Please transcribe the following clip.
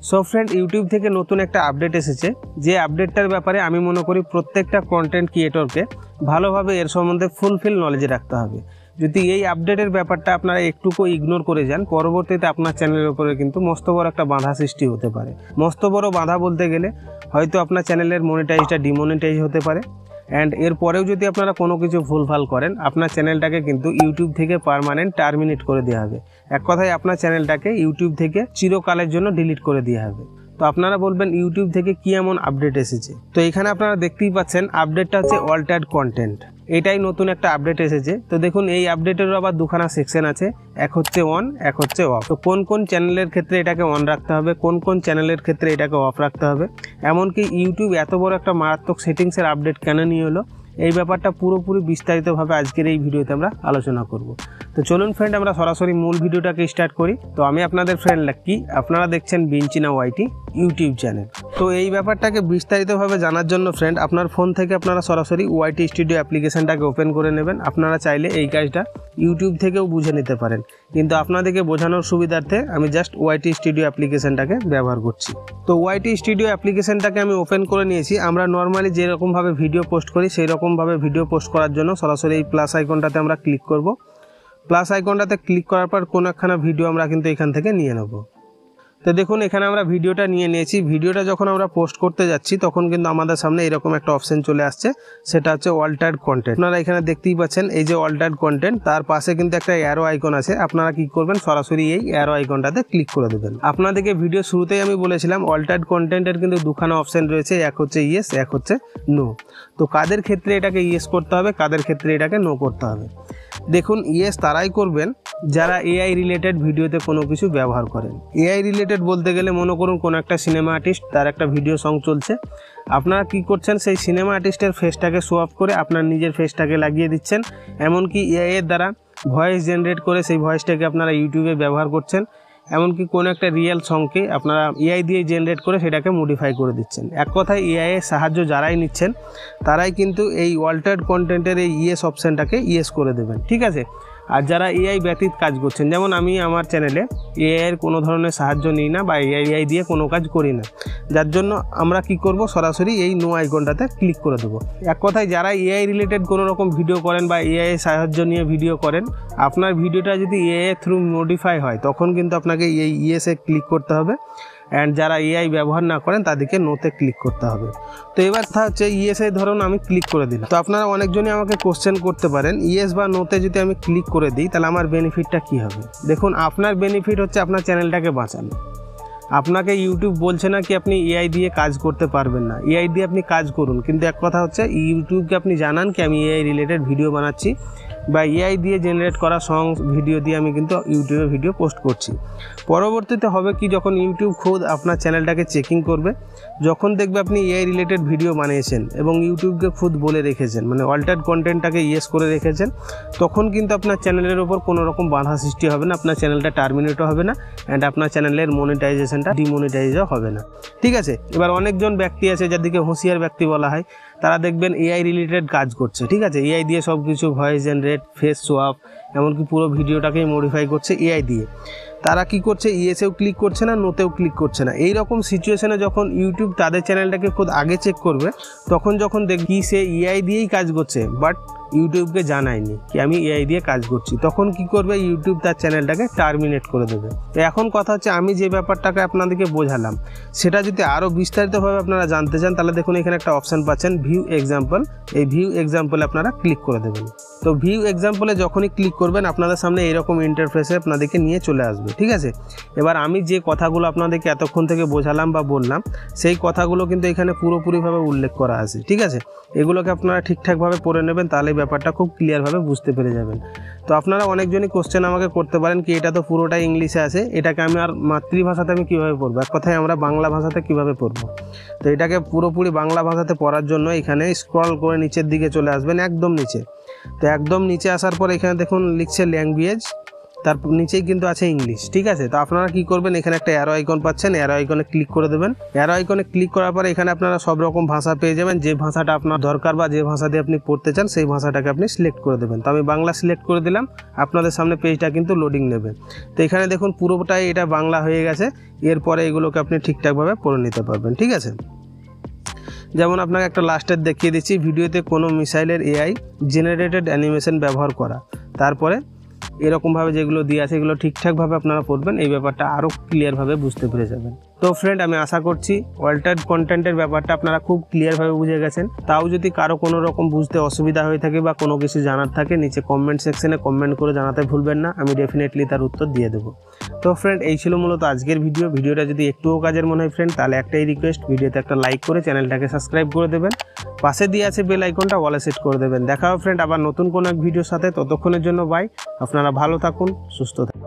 So friend, YouTube থেকে নতুন একটা আপডেট এসেছে, যে আপডেটটার ব্যাপারে আমি মনে করি প্রত্যেকটা কন্টেন্ট ক্রিয়েটরকে ভালোভাবে এর সম্বন্ধে ফুলফিল নলেজ রাখতে হবে। যদি এই আপডেটের ব্যাপারটা আপনারা একটুকু ইগনোর করে যান, পরবর্তীতে আপনার চ্যানেলের উপরে কিন্তু মস্ত বড় একটা বাধা সৃষ্টি হতে পারে। মস্ত বড় বাধা বলতে গেলে হয়তো আপনার চ্যানেলের মনিটাইজটা ডিমনিটাইজ হতে পারে, অ্যান্ড এরপরেও যদি আপনারা কোনো কিছু ভুলভাল করেন, আপনার চ্যানেলটাকে কিন্তু ইউটিউব থেকে পার্মানেন্ট টার্মিনেট করে দেওয়া হবে। এক কথায় আপনার চ্যানেলটাকে ইউটিউব থেকে চিরকালের জন্য ডিলিট করে দেওয়া হবে। তো আপনারা বলবেন ইউটিউব থেকে কি এমন আপডেট এসেছে? তো এখানে আপনারা দেখতেই পাচ্ছেন আপডেটটা হচ্ছে অল্টার্ড কন্টেন্ট। এটাই নতুন একটা আপডেট এসেছে। তো দেখুন, এই আপডেটেরও আবার দুখানা সেকশন আছে, এক হচ্ছে অন, এক হচ্ছে অফ। তো কোন কোন চ্যানেলের ক্ষেত্রে এটাকে অন রাখতে হবে, কোন কোন চ্যানেলের ক্ষেত্রে এটাকে অফ রাখতে হবে, এমনকি ইউটিউব এত বড় একটা মারাত্মক সেটিংসের আপডেট কেন নিয়ে হলো, এই ব্যাপারটা পুরোপুরি বিস্তারিতভাবে আজকের এই ভিডিওতে আমরা আলোচনা করব। তো চলুন ফ্রেন্ড, আমরা সরাসরি মূল ভিডিওটাকে স্টার্ট করি। তো আমি আপনাদের ফ্রেন্ড লাক্কি, আপনারা দেখছেন বিঞ্চিনা ওয়াইটি ইউটিউব চ্যানেল। তো এই ব্যাপারটাকে বিস্তারিতভাবে জানার জন্য ফ্রেন্ড, আপনার ফোন থেকে আপনারা সরাসরি ওয়াইটি স্টুডিও অ্যাপ্লিকেশনটাকে ওপেন করে নেবেন। আপনারা চাইলে এই কাজটা ইউটিউব থেকেও বুঝে নিতে পারেন, কিন্তু আপনাদেরকে বোঝানোর সুবিধার্থে আমি জাস্ট ওয়াইটি স্টুডিও অ্যাপ্লিকেশনটাকে ব্যবহার করছি। তো ওয়াইটি স্টুডিও অ্যাপ্লিকেশনটাকে আমি ওপেন করে নিয়েছি। আমরা নর্মালি যেরকমভাবে ভিডিও পোস্ট করি সেই রকমভাবে ভিডিও পোস্ট করার জন্য সরাসরি এই প্লাস আইকনটাতে আমরা ক্লিক করব। প্লাস আইকনটাতে ক্লিক করার পর কোনো একখানা ভিডিও আমরা কিন্তু এখান থেকে নিয়ে নেব। তো দেখুন, এখানে আমরা ভিডিওটা নিয়ে নিয়েছি। ভিডিওটা যখন আমরা পোস্ট করতে যাচ্ছি তখন কিন্তু আমাদের সামনে এরকম একটা অপশন চলে আসছে, সেটা হচ্ছে অল্টার্ড কন্টেন্ট। আপনারা এখানে দেখতেই পাচ্ছেন এই যে অল্টার্ড কন্টেন্ট, তার পাশে কিন্তু একটা অ্যারো আইকন আছে। আপনারা কি করবেন, সরাসরি এই অ্যারো আইকনটাতে ক্লিক করে দেবেন। আপনাদেরকে ভিডিও শুরুতেই আমি বলেছিলাম অল্টার্ড কন্টেন্টের কিন্তু দুখানা অপশন রয়েছে, এক হচ্ছে ইয়েস, এক হচ্ছে নো। তো কাদের ক্ষেত্রে এটাকে ইয়েস করতে হবে, কাদের ক্ষেত্রে এটাকে নো করতে হবে? দেখুন, ইয়েস তারাই করবেন যারা এআই রিলেটেড ভিডিওতে কোনো কিছু ব্যবহার করেন। এআই রিলেটেড বলতে গেলে মনে করুন কোনো একটা সিনেমা আর্টিস্ট, তার একটা ভিডিও সং চলছে, আপনারা কি করছেন, সেই সিনেমা আর্টিস্টের ফেসটাকে শো অফ করে আপনার নিজের ফেসটাকে লাগিয়ে দিচ্ছেন। এমনকি এআই এর দ্বারা ভয়েস জেনারেট করে সেই ভয়েসটাকে আপনারা ইউটিউবে ব্যবহার করছেন। এমনকি কোনো একটা রিয়েল সংকে আপনারা এআই দিয়ে জেনারেট করে সেটাকে মডিফাই করে দিচ্ছেন। এক কথায় এআই এর সাহায্য যারাই নিচ্ছেন তারাই কিন্তু এই অল্টার্ড কন্টেন্টের এই ইয়েস অপশানটাকে ইয়েস করে দেবেন, ঠিক আছে? আর যারা এআই ব্যতীত কাজ করছেন, যেমন আমি আমার চ্যানেলে এআই এর কোনো ধরনের সাহায্য নিই না বা এআই দিয়ে কোনো কাজ করি না, যার জন্য আমরা কি করব, সরাসরি এই নো আইকনটাতে ক্লিক করে দেবো। এক কথায় যারা এআই রিলেটেড কোনো রকম ভিডিও করেন বা এআই এর সাহায্য নিয়ে ভিডিও করেন, আপনার ভিডিওটা যদি এআই এর থ্রু মডিফাই হয় তখন কিন্তু আপনাকে এই ইয়েসে ক্লিক করতে হবে, অ্যান্ড যারা এআই ব্যবহার না করেন তাদেরকে নোতে ক্লিক করতে হবে। তো এবার হচ্ছে ইয়েসে ধরুন আমি ক্লিক করে দিলাম। তো আপনারা অনেকজনই আমাকে কোশ্চেন করতে পারেন, ইয়েস বা নোতে যদি আমি ক্লিক করে দিই তাহলে আমার বেনিফিটটা কী হবে? দেখুন, আপনার বেনিফিট হচ্ছে আপনার চ্যানেলটাকে বাঁচানো। আপনাকে ইউটিউব বলছে না কি আপনি এআই দিয়ে কাজ করতে পারবেন না, এআই দিয়ে আপনি কাজ করুন, কিন্তু এক কথা হচ্ছে ইউটিউবকে আপনি জানান কি আমি এআই রিলেটেড ভিডিও বানাচ্ছি বা এআই দিয়ে জেনারেট করা সং ভিডিও দিয়ে আমি কিন্তু ইউটিউবে ভিডিও পোস্ট করছি। পরবর্তীতে হবে কি, যখন ইউটিউব খুদ আপনার চ্যানেলটাকে চেকিং করবে, যখন দেখবে আপনি এআই রিলেটেড ভিডিও বানিয়েছেন এবং ইউটিউবকে খুদ বলে রেখেছেন, মানে অল্টার্ড কন্টেন্টটাকে ইয়েস করে রেখেছেন, তখন কিন্তু আপনার চ্যানেলের ওপর কোনো রকম বাধা সৃষ্টি হবে না, আপনার চ্যানেলটা টার্মিনেটও হবে না, অ্যান্ড আপনার চ্যানেলের মনিটাইজেশনটা ডিমনিটাইজও হবে না, ঠিক আছে? এবার অনেকজন ব্যক্তি আছে যাদেরকে হুঁশিয়ার ব্যক্তি বলা হয়, তারা দেখবেন এআই রিলেটেড কাজ করছে, ঠিক আছে? এআই দিয়ে সব কিছু ভয়েস জেনারেট, ফেস সোয়াপ, এমনকি পুরো ভিডিওটাকেই মডিফাই করছে এআই দিয়ে। তারা কি করছে, ইয়েসেও ক্লিক করছে না, নোতেও ক্লিক করছে না। এই রকম সিচুয়েশনে যখন ইউটিউব তাদের চ্যানেলটাকে খুব আগে চেক করবে, তখন যখন দেখি সে এআই দিয়েই কাজ করছে বাট ইউটিউবকে জানায়নি কি আমি এআই দিয়ে কাজ করছি, তখন কি করবে, ইউটিউব তার চ্যানেলটাকে টার্মিনেট করে দেবে। তো এখন কথা হচ্ছে, আমি যে ব্যাপারটাকে আপনাদেরকে বোঝালাম সেটা যদি আরও বিস্তারিতভাবে আপনারা জানতে চান তাহলে দেখুন এখানে একটা অপশান পাচ্ছেন ভিউ এক্সাম্পল। এই ভিউ এক্সাম্পলে আপনারা ক্লিক করে দেবেন। তো ভিউ এক্সাম্পলে যখনই ক্লিক করবেন আপনাদের সামনে এরকম ইন্টারফেসে আপনাদেরকে নিয়ে চলে আসবে, ঠিক আছে? এবার আমি যে কথাগুলো আপনাদেরকে এতক্ষণ থেকে বোঝালাম বা বললাম, সেই কথাগুলো কিন্তু এখানে পুরোপুরিভাবে উল্লেখ করা আছে, ঠিক আছে? এগুলোকে আপনারা ঠিকঠাকভাবে পড়ে নেবেন, তাহলে ব্যাপারটা খুব ক্লিয়ারভাবে বুঝতে পেরে যাবেন। তো আপনারা অনেকজনই কোশ্চেন আমাকে করতে পারেন কি এটা তো পুরোটাই ইংলিশে আছে, এটাকে আমি আর মাতৃভাষাতে আমি কীভাবে পড়বো, এক কথায় আমরা বাংলা ভাষাতে কীভাবে পড়বো? তো এটাকে পুরোপুরি বাংলা ভাষাতে পড়ার জন্য এখানে স্ক্রল করে নিচের দিকে চলে আসবেন, একদম নিচে। তো একদম নিচে আসার পর এখানে দেখুন লিখছে ল্যাঙ্গুয়েজ, তার নিচেই কিন্তু আছে ইংলিশ, ঠিক আছে। তো আপনারা কি করবেন, এখানে একটা অ্যারো আইকন পাচ্ছেন, অ্যারো আইকনে ক্লিক করে দেবেন। অ্যারো আইকনে ক্লিক করার পরে এখানে আপনারা সব রকম ভাষা পেয়ে যাবেন। যে ভাষাটা আপনার দরকার বা যে ভাষা দিয়ে আপনি পড়তে চান সেই ভাষাটাকে আপনি সিলেক্ট করে দেবেন। তো আমি বাংলা সিলেক্ট করে দিলাম। আপনাদের সামনে পেজটা কিন্তু লোডিং নেবে। তো এখানে দেখুন পুরোটাই এটা বাংলা হয়ে গেছে। এরপরে এগুলোকে আপনি ঠিকঠাকভাবে পড়ে নিতে পারবেন, ঠিক আছে। যেমন আপনাকে একটা লাস্টের দেখিয়ে দিচ্ছি, ভিডিওতে কোনো মিসাইলের এআই জেনারেটেড অ্যানিমেশন ব্যবহার করা। তারপরে এরকমভাবে যেগুলো দিয়ে আছে এগুলো ঠিকঠাকভাবে আপনারা পড়বেন, এই ব্যাপারটা আরও ক্লিয়ারভাবে বুঝতে পেরে যাবেন। তো ফ্রেন্ড, আমি আশা করছি অল্টার্ড কন্টেন্টের ব্যাপারটা আপনারা খুব ক্লিয়ারভাবে বুঝে গেছেন। তাও যদি কারো কোনো রকম বুঝতে অসুবিধা হয়ে থাকে বা কোনো কিছু জানার থাকে, নিচে কমেন্ট সেকশনে কমেন্ট করে জানাতে ভুলবেন না, আমি ডেফিনেটলি তার উত্তর দিয়ে দেবো। তো ফ্রেন্ড, এই ছিল মূলত আজকের ভিডিওটা যদি একটুও কাজের মনে হয় ফ্রেন্ড, তাহলে একটাই রিকোয়েস্ট, ভিডিওতে একটা লাইক করে চ্যানেলটাকে সাবস্ক্রাইব করে দেবেন। পাশে দিয়ে আছে বেল আইকনটা ওয়ালে সেট করে দেবেন। দেখা হবে ফ্রেন্ড আবার নতুন কোনো এক ভিডিওর সাথে। ততক্ষণের জন্য বাই। আপনারা ভালো থাকুন, সুস্থ থাকুন।